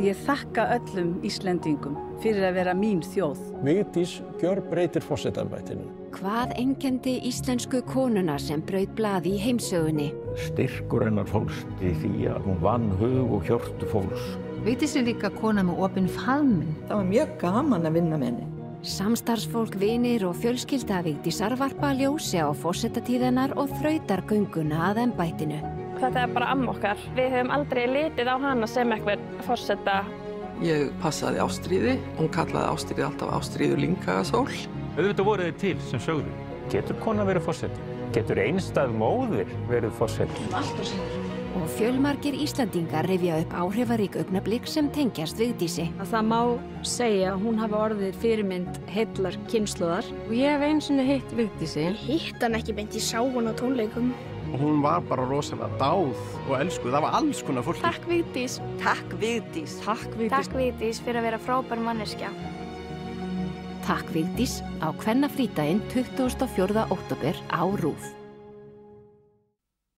Ég þakka öllum Íslendingum fyrir að vera mín þjóð. Vigdís gjörbreytir forsetaembættinu. Hvað einkenndi íslensku konuna sem braut blað í heimsögunni? Styrkur hennar fólst í því að hún vann hug og hjörtu fólks. Vigdís líka kona með opinn faðminn. Það var mjög gaman að vinna með henni. Samstarfsfólk, vinir og fjölskylda Vigdísar varpa ljósi á forsetatíð og þrautar gönguna að embættinu. Þetta bara amma okkar. Við höfum aldrei litið á hana sem eitthvað forseta. Ég passaði Ástríði. Hún kallaði Ástríði alltaf Ástríður Lyngheiðarsól. Auðvitað voru þið til sem sögðu. Getur kona verið forseti? Getur einstæð móðir verið forseti? Allt og síður. Og fjölmargir Íslandingar rifja upp áhrifarík augnablik sem tengjast Vigdísi. Það má segja að hún hafi orðið fyrirmynd heillar kynslóðar. Og ég hef einu sinni hitt Vigdísi. Ég hitt hann ekki beint, ég sá hann á tónleikum. Hún var bara rosalega dáð og elskuð. Það var alls konar fólki. Takk Vigdís. Takk Vigdís. Takk Vigdís. Takk Vigdís fyrir að vera frábær manneskja. Takk Vigdís á kvennafrídaginn 24. október á RÚV.